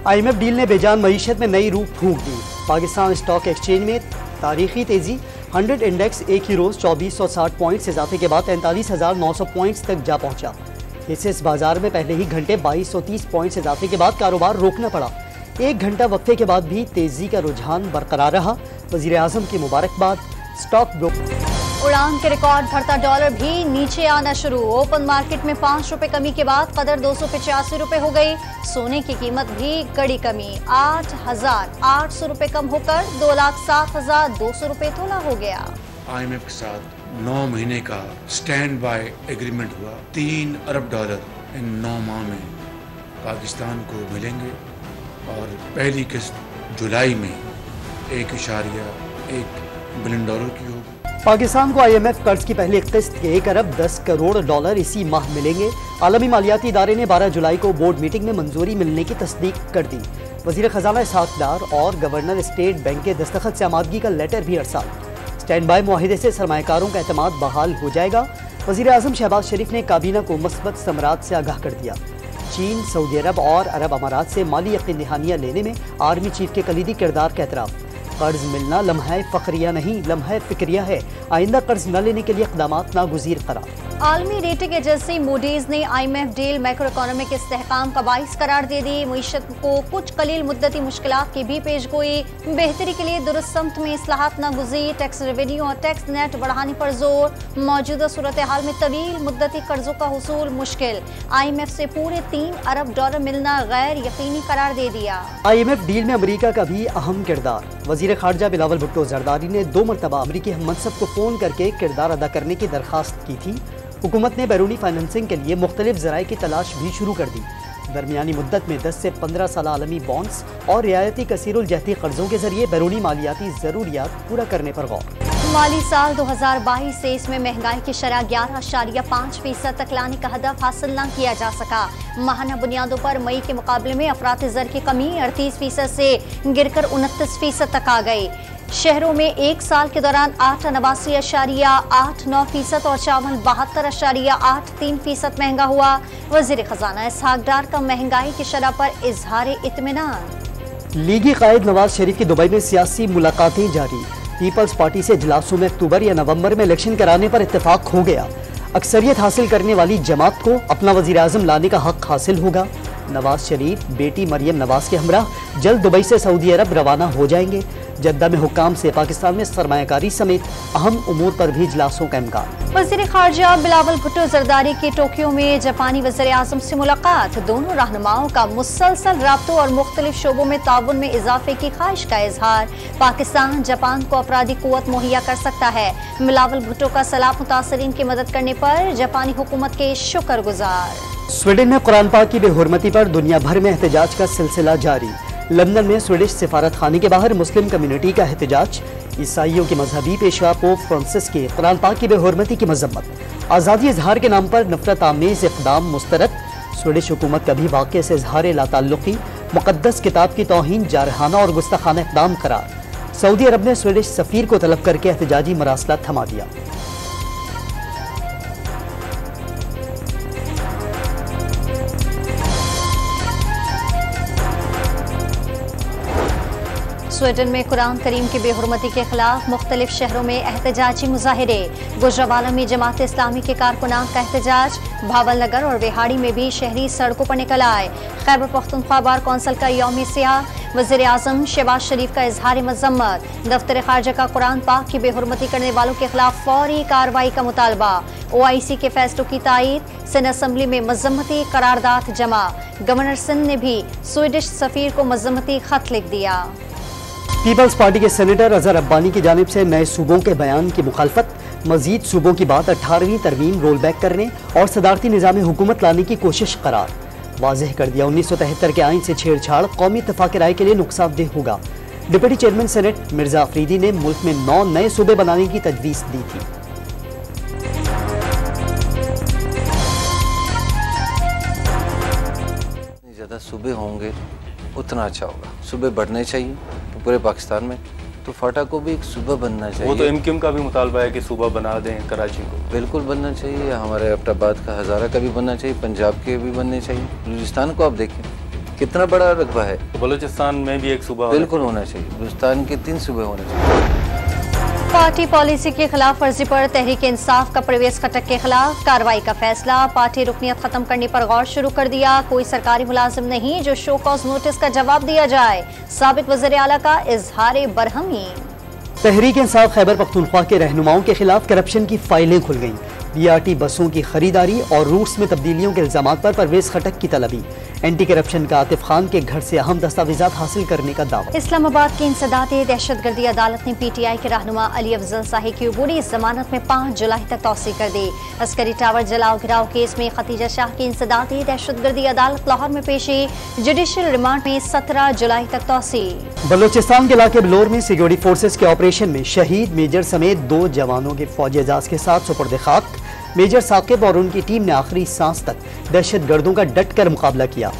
IMF deal ने बेजान मईशत में नई रूह फूंक दी। पाकिस्तान स्टॉक एक्सचेंज में तारीखी तेजी, 100 इंडेक्स एक ही रोज 2460 पॉइंट से इजाफे के बाद 43,900 पॉइंट्स तक जा पहुंचा। इससे इस बाजार में पहले ही घंटे 2230 पॉइंट से इजाफे के बाद कारोबार रोकना पड़ा। एक घंटा वक्फे के बाद भी तेजी का रुझान बरकरार रहा। वजीर आजम की मुबारकबाद। स्टॉक ब्रोकर उड़ान के रिकॉर्ड भरता डॉलर भी नीचे आना शुरू। ओपन मार्केट में 5 रुपए कमी के बाद कदर 285 रुपए हो गई। सोने की कीमत भी कड़ी कमी, 8,800 रुपए कम होकर 2,07,200 रुपए तोला हो गया। IMF के साथ 9 महीने का स्टैंड बाय एग्रीमेंट हुआ। $3 अरब इन 9 माह में पाकिस्तान को मिलेंगे और पहली किस्त जुलाई में $1.1 बिलियन की होगी। पाकिस्तान को IMF कर्ज की पहली किस्त के 1 अरब 10 करोड़ इसी माह मिलेंगे। आलमी मालियाती इदारे ने 12 जुलाई को बोर्ड मीटिंग में मंजूरी मिलने की तस्दीक कर दी। वजीर खजाना इसहाक डार और गवर्नर स्टेट बैंक के दस्तखत से आमादगी का लेटर भी अरसाल। स्टैंड बाय मुआहिदे से सरमायाकारों का एतमाद बहाल हो जाएगा। वजीर आजम शहबाज शरीफ ने काबीना को मस्बत समरात से आगाह कर दिया। चीन, सऊदी अरब और अरब अमारात से माली यकीन दहानियां लेने में आर्मी चीफ के कलीदी किरदार का एतराफ़। कर्ज मिलना लम्हा फ़ख्रिया नहीं, लम्हा फ़िक्रिया है। आइंदा कर्ज न लेने के लिए इक़दामात नागुज़ीर करार। आलमी रेटिंग एजेंसी मूडीज ने IMF डील मैक्रो इकोनॉमिक इस्तेहकाम का बाइस करार दे दी। मईशत को कुछ कलील मुद्दती मुश्किलात की भी पेश गोई। बेहतरी के लिए दुरुस्त समत में इस्लाहात नागुज़ीर, टैक्स रेवेन्यू और टैक्स नेट बढ़ाने पर जोर। मौजूदा सूरत हाल में तवील मुद्दती कर्जों का हुसूल मुश्किल। IMF से पूरे $3 अरब मिलना गैर यकीनी करार दे दिया। IMF डील में अमरीका का भी अहम किरदार। वजीर खारजा बिलावल भुट्टो जरदारी ने 2 मरतबा अमरीकी हम मनसब को फ़ोन करके किरदार अदा करने की दरख्वास्त की थी। हुकूमत ने बैरूनी फाइनेंसिंग के लिए मुख्तलिफ ज़राए की तलाश भी शुरू कर दी। दरमियानी मुद्दत में 10 से 15 साल आलमी बॉन्ड्स और रियायती कसीरुल जहती कर्जों के जरिए बैरूनी मालियाती ज़रूरियात पूरा करने पर गौर। माली साल 2022-23 में महंगाई की शरह 11.5% तक लाने का हदफ हासिल न किया जा सका। माहाना बुनियादों पर मई के मुकाबले में अफरात ज़र की कमी 38% से गिरकर 29% तक आ गई। शहरों में एक साल के दौरान 89.89% और चावल 72.83% महंगा हुआ। वजीर खजाना इसहाक डार का महंगाई की शरह पर इजहार इत्मीनान। लीगी कायद नवाज शरीफ की दुबई में सियासी मुलाकातें जारी। पीपल्स पार्टी से इजलासों में अक्टूबर या नवंबर में इलेक्शन कराने पर इत्तेफाक हो गया। अक्सरियत हासिल करने वाली जमात को अपना वजीर आजम लाने का हक हासिल होगा। नवाज शरीफ बेटी मरियम नवाज के हमरा जल्द दुबई से सऊदी अरब रवाना हो जाएंगे। जद्दा में हुक्काम से पाकिस्तान में सरमायाकारी समेत अहम उमूर पर भी इजलासों का इम्कान। वज़ीर ख़ारजा बिलावल भुट्टो जरदारी की टोक्यो में जापानी वज़ीर आज़म से मुलाकात। दोनों रहनुमाओं का मुसलसल राब्तों और मुख्तलिफ शोबों में ताउन में इजाफे की ख्वाहिश का इजहार। पाकिस्तान जापान को अपराधी कुव्वत मुहैया कर सकता है। बिलावल भुट्टो का सलाह मुतासरीन की मदद करने पर जापानी हुकूमत के शुक्रगुजार। स्वीडन में कुरान पाक की बेहुरमती पर दुनिया भर में एहतजाज का सिलसिला जारी। लंदन में स्वीडिश सिफारत खाने के बाहर मुस्लिम कम्युनिटी का एहतजाज। ईसाइयों के मजहबी पेशवा पोप फ्रांसिस के कुरान पाक की बेहुरमती की मजम्मत। आज़ादी इजहार के नाम पर नफरत आमेज इक़दाम मुस्तरद। स्वीडिश हुकूमत का भी वाक़े से इजहार लाताल्लुक़ी, मुक़द्दस किताब की तौहीन जारहाना और गुस्ताखाना इक़दाम करार। सऊदी अरब ने स्वीडिश सफ़ीर को तलब करके एहतजाजी मरासला थमा दिया। स्वीडन में कुरान करीम की बेहुरमती के खिलाफ मुख्तलिफ शहरों में एहतजाजी मुजाहिरे। गुजरावाला में जमात इस्लामी के कारकुनान का एहतजाज। भावलनगर और विहाड़ी में भी शहरी सड़कों पर निकल आए। खैबर पख्तूनख्वा बार कौंसिल का यौम सियाह। वज़ीर आज़म शहबाज शरीफ का इजहार मज़म्मत। दफ्तर खारजा का कुरान पाक की बेहुरमती करने वालों के खिलाफ फौरी कार्रवाई का मुतालबा। OIC के फैसलों की तायीद। सिंध असम्बली में मज़म्मती करारदाद जमा। गवर्नर सिंध ने भी स्वीडिश सफ़ीर को मज़म्मती खत लिख दिया। पीपल्स पार्टी के सेनेटर अजहर अब्बानी की जानिब से नए सूबों के बयान की मुखालफत। मजीद सूबों की बात 18वीं तरमीम रोल बैक करने और सदारती निज़ाम हुकूमत लाने की कोशिश करार। वाज़ेह कर दिया 1973 के आइन से छेड़छाड़ कौमी इत्तेफाक राय के लिए नुकसानदेह होगा। Deputy chairman senate Mirza Afridi ने मुल्क में 9 नए सूबे बनाने की तजवीज़ दी थी। ज़्यादा सूबे होंगे उतना अच्छा होगा। सूबे बढ़ने चाहिए तो पूरे पाकिस्तान में, तो फाटा को भी एक सूबा बनना चाहिए। वो तो MQM का भी मुतालबा है कि सूबा बना दें कराची को। बिल्कुल बनना चाहिए। हमारे एबटाबाद का हज़ारा का भी बनना चाहिए, पंजाब के भी बनने चाहिए। बलूचिस्तान को आप देखें कितना बड़ा रकबा है। बलूचिस्तान में भी एक सूबा बिल्कुल होना चाहिए, बलूचिस्तान के 3 सूबे होने चाहिए। पार्टी पॉलिसी की खिलाफ वर्जी पर तहरीक इंसाफ का परवेज खटक के खिलाफ कार्रवाई का फैसला। पार्टी रुकनियत खत्म करने पर गौर शुरू कर दिया। कोई सरकारी मुलाजिम नहीं जो शो कॉज नोटिस का जवाब दिया जाए। साबिक वज़ीर आला का इजहार बरहमी। तहरीक इंसाफ खैबर पख्तूनख्वा के रहनुमाओं के खिलाफ करप्शन की फाइलें खुल गईं। BRT बसों की खरीदारी और रूट्स में तब्दीलियों के इल्जामात पर परवेज खटक की तलबी। एंटी करप्शन का आतिफ खान के घर से अहम दस्तावेजात हासिल करने का दावा। इस्लामाबाद की इंसदादे दहशतगर्दी अदालत ने PTI के रहनुमा अली अफजल शाही की अबूरी जमानत में 5 जुलाई तक तौसी कर दी। अस्करी टावर जलाओ गिराव केस में खतीजा शाह की इंसदादे दहशतगर्दी अदालत लाहौर में पेशी। जुडिशल रिमांड में 17 जुलाई तक तौसी। बलोचिस्तान के इलाके बलोर में सिक्योरिटी फोर्सेज के ऑपरेशन में शहीद मेजर समेत 2 जवानों के फौजी एजाज के साथ सुपुर्द खाक। मेजर साकिब और उनकी टीम ने आखिरी सांस तक दहशतगर्दों का डट कर मुकाबला किया।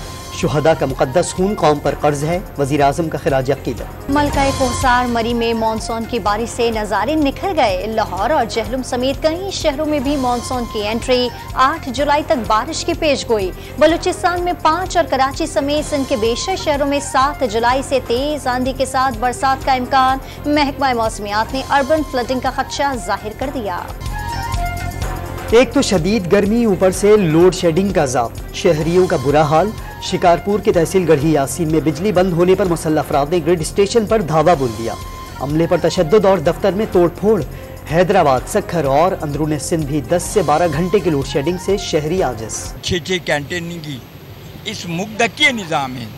शुहदा का मुकद्दस खून कौम पर कर्ज है, वजीर आजम का खिराज अकीदत। मलका कोहसार मरी में मानसून की बारिश से नजारे निखर गए। लाहौर और जहलुम समेत कई शहरों में भी मानसून की एंट्री। 8 जुलाई तक बारिश की पेशगोई। बलूचिस्तान में 5 और कराची समेत सिंध के बेशर शहरों में 7 जुलाई से तेज आंधी के साथ बरसात का इम्कान। महकमा मौसमियात ने अर्बन फ्लडिंग का खदशा जाहिर कर दिया। एक तो शदीद गर्मी, ऊपर से लोड शेडिंग का जाप, शहरियों का बुरा हाल। शिकारपुर की तहसील गढ़ी यासीन में बिजली बंद होने पर मुसल्लह अफराद ने ग्रिड स्टेशन पर धावा बोल दिया। अमले पर तशद्दुद और दफ्तर में तोड़फोड़। हैदराबाद, सखर और अंदरून सिंध भी 10 से 12 घंटे की लोड शेडिंग से शहरी आजिज। 6 घंटे नहीं की इस मुल्क के निज़ाम है।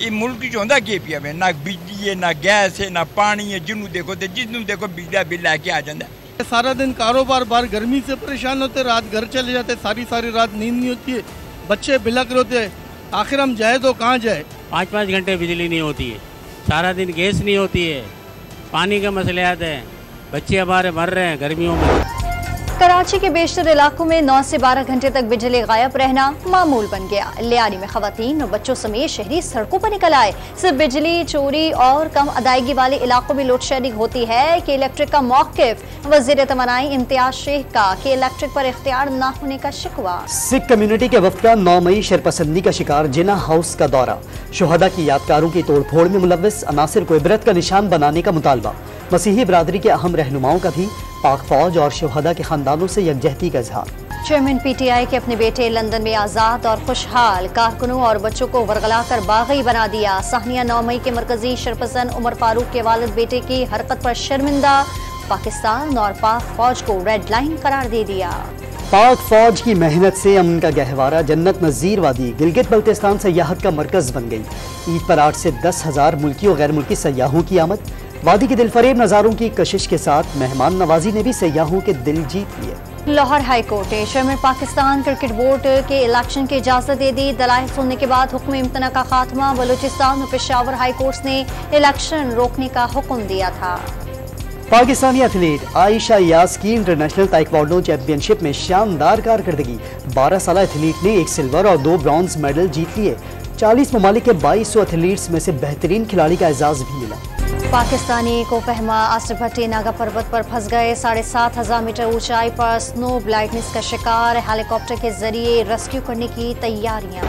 ये मुल्क चौंदा के पिया है, ना बिजली है, ना गैस है, ना पानी है। जिन्हों देखो तो जिसनों देखो बिजली बिल आके आ जाता है। सारा दिन कारोबार बार गर्मी से परेशान होते, रात घर चले जाते, सारी रात नींद नहीं होती है, बच्चे बिलक रोते। आखिर हम जाए तो कहाँ जाए। 5-5 घंटे बिजली नहीं होती है, सारा दिन गैस नहीं होती है, पानी के मसले आते हैं, बच्चे हमारे मर रहे हैं गर्मियों में। कराची के बेशतर इलाकों में 9 से 12 घंटे तक बिजली गायब रहना मामूल बन गया। लियारी में खवातीन और बच्चों समेत शहरी सड़कों पर निकल आए। सिर्फ बिजली चोरी और कम अदायगी वाले इलाकों में लोड शेडिंग होती है कि इलेक्ट्रिक का मौक़िफ़। वज़ीर तवानाई इम्तियाज शेख का कि इलेक्ट्रिक पर इख्तियार न होने का शिकवा। सिख कम्युनिटी के वफ्द का 9 मई शरपसंदी का शिकार जिना हाउस का दौरा। शुहदा की यादगारों की तोड़फोड़ में मुलव्वस अनासिर को इबरत का निशान बनाने का मुतालबा। मसीही बरादरी के अहम रहनुमाओं का भी पाक फौज और शुहदा के खानदानों से यकजहती का इजहार। चेयरमैन PTI के अपने बेटे लंदन में आज़ाद और खुशहाल। कारकुनों और बच्चों को वरगला कर बागी बना दिया। साहनिया 9 मई के मरकजी शरपसंद उमर फारूक के वालिद बेटे की हरकत पर शर्मिंदा। पाकिस्तान और पाक फौज को रेड लाइन करार दे दिया। पाक फौज की मेहनत से अमन का गहवारा जन्नत नज़ीर वादी गिलगित बल्तिस्तान सयाहत का मरकज बन गई। ईद पर 8 से 10,000 मुल्की और गैर मुल्की सयाहों की आमद। वादी के दिलफरेब नज़ारों की कशिश के साथ मेहमान नवाजी ने भी सयाहों के दिल जीत लिए। लाहौर हाई कोर्ट ने चेयरमैन पाकिस्तान क्रिकेट बोर्ड के इलेक्शन की इजाजत दे दी। दलाइल सुनने के बाद हुक्म इम्तना का खात्मा। बलूचिस्तान और पेशावर हाई कोर्ट ने इलेक्शन रोकने का हुक्म दिया था। पाकिस्तानी एथलीट आयशा यास की इंटरनेशनल ताइक्वांडो चैंपियनशिप में शानदार कारकर्दगी। 12 साल एथलीट ने 1 सिल्वर और 2 ब्रॉन्ज मेडल जीत लिए। 40 ममालिक के 2200 एथलीट्स में से बेहतरीन खिलाड़ी का एजाज भी मिला। पाकिस्तानी को फहमा आसिफ भट्टी नागा पर्वत पर फंस गए। 7,500 मीटर ऊंचाई पर स्नो ब्लाइंडनेस का शिकार। हेलीकॉप्टर के जरिए रेस्क्यू करने की तैयारियां।